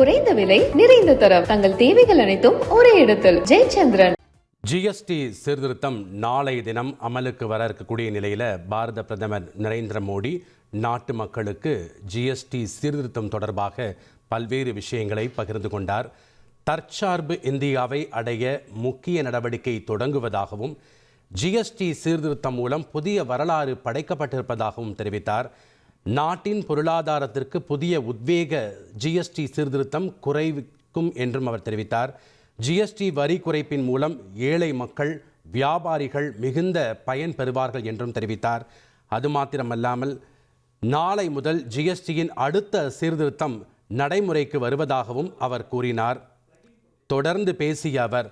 குறைந்த விலை நிறைந்த தரம் தங்கள் தேவைகள் அனைத்தும் ஒரே இடத்தில். ஜெயச்சந்திரன். ஜிஎஸ்டி சீர்திருத்தம் நாளை தினம் அமலுக்கு வர இருக்கக்கூடிய நிலையில் பாரத பிரதமர் நரேந்திர மோடி நாட்டு மக்களுக்கு ஜிஎஸ்டி சீர்திருத்தம் தொடர்பாக பல்வேறு விஷயங்களை பகிர்ந்து கொண்டார். தற்சார்பு இந்தியாவை அடைய முக்கிய நடவடிக்கை தொடங்குவதாகவும் ஜிஎஸ்டி சீர்திருத்தம் மூலம் புதிய வரலாறு படைக்கப்பட்டிருப்பதாகவும் தெரிவித்தார். நாட்டின் பொருளாதாரத்திற்கு புதிய உத்வேக ஜிஎஸ்டி சீர்திருத்தம் குறைக்கும் என்றும் அவர் தெரிவித்தார். ஜிஎஸ்டி வரி குறைப்பின் மூலம் ஏழை மக்கள், வியாபாரிகள் மிகுந்த பயன் பெறுவார்கள் என்றும் தெரிவித்தார். அது மாத்திரமல்லாமல் நாளை முதல் ஜிஎஸ்டியின் அடுத்த சீர்திருத்தம் நடைமுறைக்கு வருவதாகவும் அவர் கூறினார். தொடர்ந்து பேசிய அவர்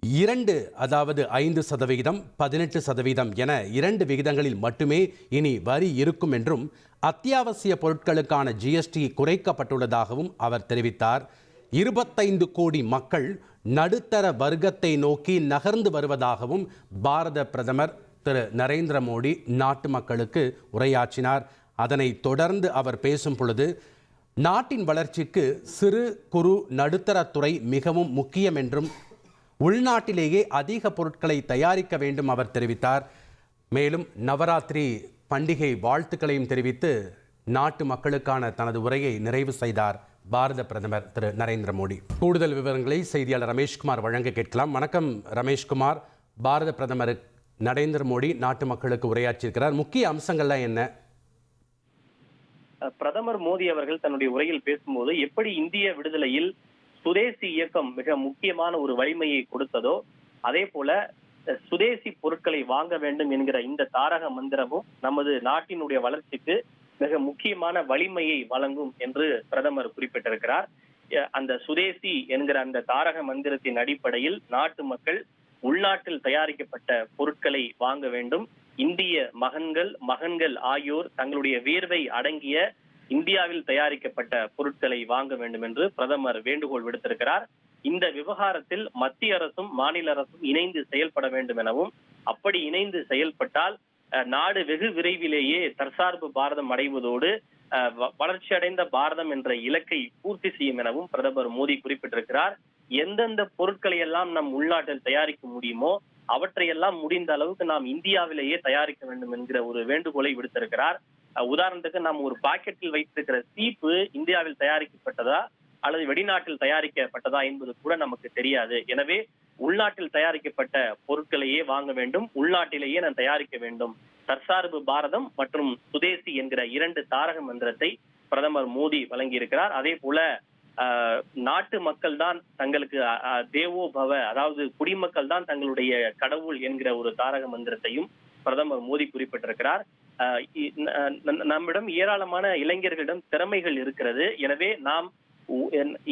5% 18% என 2 விகிதங்களில் மட்டுமே இனி வரி இருக்கும் என்றும் அத்தியாவசிய பொருட்களுக்கான ஜிஎஸ்டி குறைக்கப்பட்டுள்ளதாகவும் அவர் தெரிவித்தார். 25 கோடி மக்கள் நடுத்தர வர்க்கத்தை நோக்கி நகர்ந்து வருவதாகவும் பாரத பிரதமர் திரு நரேந்திர மோடி நாட்டு மக்களுக்கு உரையாற்றினார். அதனை தொடர்ந்து அவர் பேசும் பொழுது நாட்டின் வளர்ச்சிக்கு சிறு குறு நடுத்தரத்துறை மிகவும் முக்கியம் என்றும் உள்நாட்டிலேயே அதிக பொருட்களை தயாரிக்க வேண்டும் அவர் தெரிவித்தார். மேலும் நவராத்திரி பண்டிகை வாழ்த்துக்களையும் தெரிவித்து நாட்டு மக்களுக்கான தனது உரையை நிறைவு செய்தார் பாரத பிரதமர் திரு நரேந்திர மோடி. கூடுதல் விவரங்களை செய்தியாளர் ரமேஷ்குமார் வழங்க கேட்கலாம். வணக்கம் ரமேஷ்குமார். பாரத பிரதமர் நரேந்திர மோடி நாட்டு மக்களுக்கு உரையாற்றியிருக்கிறார். முக்கிய அம்சங்கள்லாம் என்ன? பிரதமர் மோடி அவர்கள் தன்னுடைய உரையில் பேசும்போது எப்படி இந்திய விடுதலையில் சுதேசி இயக்கம் மிக முக்கியமான ஒரு வலிமையை கொடுத்ததோ, அதே போல சுதேசி பொருட்களை வாங்க வேண்டும் என்கிற இந்த தாரக மந்திரமும் நமது நாட்டினுடைய வளர்ச்சிக்கு மிக முக்கியமான வலிமையை வழங்கும் என்று பிரதமர் குறிப்பிட்டிருக்கிறார். அந்த சுதேசி என்கிற அந்த தாரக மந்திரத்தின் அடிப்படையில் நாட்டு மக்கள் உள்நாட்டில் தயாரிக்கப்பட்ட பொருட்களை வாங்க வேண்டும். இந்திய மகன்கள் ஆகியோர் தங்களுடைய வியர்வை அடங்கிய இந்தியாவில் தயாரிக்கப்பட்ட பொருட்களை வாங்க வேண்டும் என்று பிரதமர் வேண்டுகோள் விடுத்திருக்கிறார். இந்த விவகாரத்தில் மத்திய அரசும் மாநில அரசும் இணைந்து செயல்பட வேண்டும் எனவும், அப்படி இணைந்து செயல்பட்டால் நாடு வெகு விரைவிலேயே தற்சார்பு பாரதம் அடைவதோடு வளர்ச்சி அடைந்த பாரதம் என்ற இலக்கை பூர்த்தி செய்யும் எனவும் பிரதமர் மோடி குறிப்பிட்டிருக்கிறார். எந்தெந்த பொருட்களை எல்லாம் நம் உள்நாட்டில் தயாரிக்க முடியுமோ அவற்றையெல்லாம் முடிந்த அளவுக்கு நாம் இந்தியாவிலேயே தயாரிக்க வேண்டும் என்கிற ஒரு வேண்டுகோளை விடுத்திருக்கிறார். உதாரணத்துக்கு நாம் ஒரு பாக்கெட்டில் வைத்திருக்கிற சீப்பு இந்தியாவில் தயாரிக்கப்பட்டதா அல்லது வெளிநாட்டில் தயாரிக்கப்பட்டதா என்பது கூட நமக்கு தெரியாது. எனவே உள்நாட்டில் தயாரிக்கப்பட்ட பொருட்களையே வாங்க வேண்டும், உள்நாட்டிலேயே நான் தயாரிக்க வேண்டும். தற்சார்பு பாரதம் மற்றும் சுதேசி என்கிற 2 தாரக மந்திரத்தை பிரதமர் மோடி வழங்கியிருக்கிறார். அதே போல நாட்டு மக்கள் தான் தங்களுக்கு தேவோ பவ, அதாவது குடிமக்கள் தான் தங்களுடைய கடவுள் என்கிற ஒரு தாரக மந்திரத்தையும் பிரதமர் மோடி குறிப்பிட்டிருக்கிறார். நம்மிடம் ஏராளமான இளைஞர்களிடம் திறமைகள் இருக்கிறது. எனவே நாம்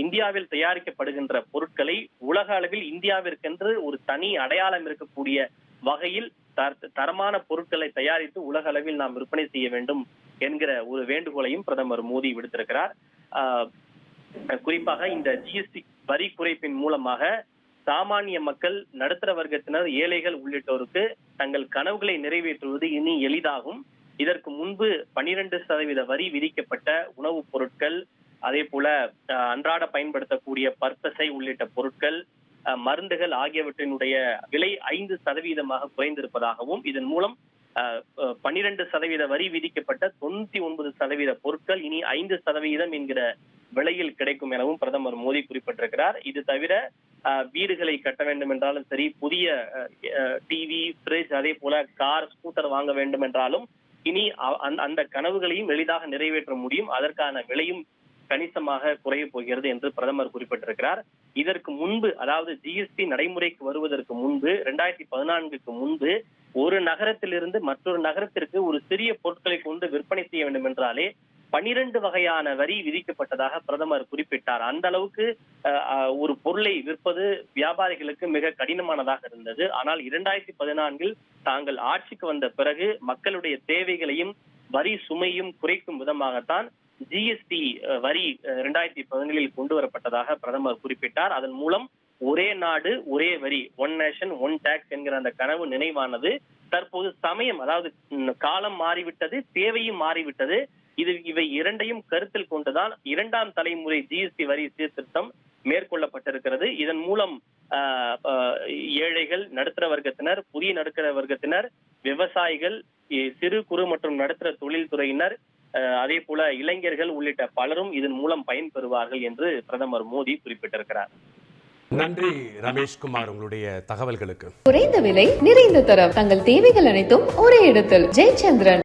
இந்தியாவில் தயாரிக்கப்படுகின்ற பொருட்களை உலக அளவில் இந்தியாவிற்கென்று ஒரு தனி அடையாளம் இருக்கக்கூடிய வகையில் தரமான பொருட்களை தயாரித்து உலக அளவில் நாம் விற்பனை செய்ய வேண்டும் என்கிற ஒரு வேண்டுகோளையும் பிரதமர் மோடி விடுத்திருக்கிறார். குறிப்பாக இந்த ஜிஎஸ்டி வரி குறைப்பின் மூலமாக சாமானிய மக்கள், நடுத்தர வர்க்கத்தினர், ஏழைகள் உள்ளிட்டோருக்கு தங்கள் கனவுகளை நிறைவேற்றுவது இனி எளிதாகும். இதற்கு முன்பு 12% வரி விதிக்கப்பட்ட உணவுப் பொருட்கள், அதே போல அன்றாட பயன்படுத்தக்கூடிய பற்பசை உள்ளிட்ட பொருட்கள், மருந்துகள் ஆகியவற்றினுடைய விலை 5% குறைந்திருப்பதாகவும், இதன் மூலம் 12% வரி விதிக்கப்பட்ட 99% பொருட்கள் இனி 5% என்கிற விலையில் கிடைக்கும் எனவும் பிரதமர் மோடி குறிப்பிட்டிருக்கிறார். இது தவிர வீடுகளை கட்ட வேண்டும் என்றாலும் சரி, புதிய டிவி, ஃப்ரிட்ஜ், அதே போல கார், ஸ்கூட்டர் வாங்க வேண்டும் என்றாலும் இனி அந்த கனவுகளையும் எளிதாக நிறைவேற்ற முடியும். அதற்கான விலையும் கணிசமாக குறைய போகிறது என்று பிரதமர் குறிப்பிட்டிருக்கிறார். இதற்கு முன்பு, அதாவது ஜிஎஸ்டி நடைமுறைக்கு வருவதற்கு முன்பு 2014க்கு முன்பு ஒரு நகரத்திலிருந்து மற்றொரு நகரத்திற்கு ஒரு சிறிய பொருட்களை கொண்டு விற்பனை செய்ய வேண்டும் என்றாலே 12 வகையான வரி விதிக்கப்பட்டதாக பிரதமர் குறிப்பிட்டார். அந்த அளவுக்கு ஒரு பொருளை விற்பது வியாபாரிகளுக்கு மிக கடினமானதாக இருந்தது. ஆனால் 2014இல் தாங்கள் ஆட்சிக்கு வந்த பிறகு மக்களுடைய தேவைகளையும் வரி சுமையும் குறைக்கும் விதமாகத்தான் ஜிஎஸ்டி வரி 2017இல் கொண்டு வரப்பட்டதாக பிரதமர் குறிப்பிட்டார். அதன் மூலம் ஒரே நாடு ஒரே வரி, ஒன் நேஷன் ஒன் டாக்ஸ் என்கிற அந்த கனவு நினைவானது தற்போது சமயம், அதாவது காலம் மாறிவிட்டது, தேவையும் மாறிவிட்டது. இவை இரண்டையும் கருத்தில் கொண்டுதான் 2ஆம் தலைமுறை ஜிஎஸ்டி வரி சீர்திருத்தம் மேற்கொள்ளப்பட்டிருக்கிறது. இதன் மூலம் ஏழைகள், நடுத்தர வர்க்கத்தினர், புதிய நடுத்தர வர்க்கத்தினர், விவசாயிகள், சிறு குறு மற்றும் நடுத்தர தொழில்துறையினர், அதே போல இளைஞர்கள் உள்ளிட்ட பலரும் இதன் மூலம் பயன்பெறுவார்கள் என்று பிரதமர் மோடி குறிப்பிட்டிருக்கிறார். நன்றி ரமேஷ்குமார், உங்களுடைய தகவல்களுக்கு. குறைந்த விலை, நிறைந்த தரம், தங்கள் தேவைகள் அனைத்தும் ஒரே இடத்தில். ஜெயச்சந்திரன்.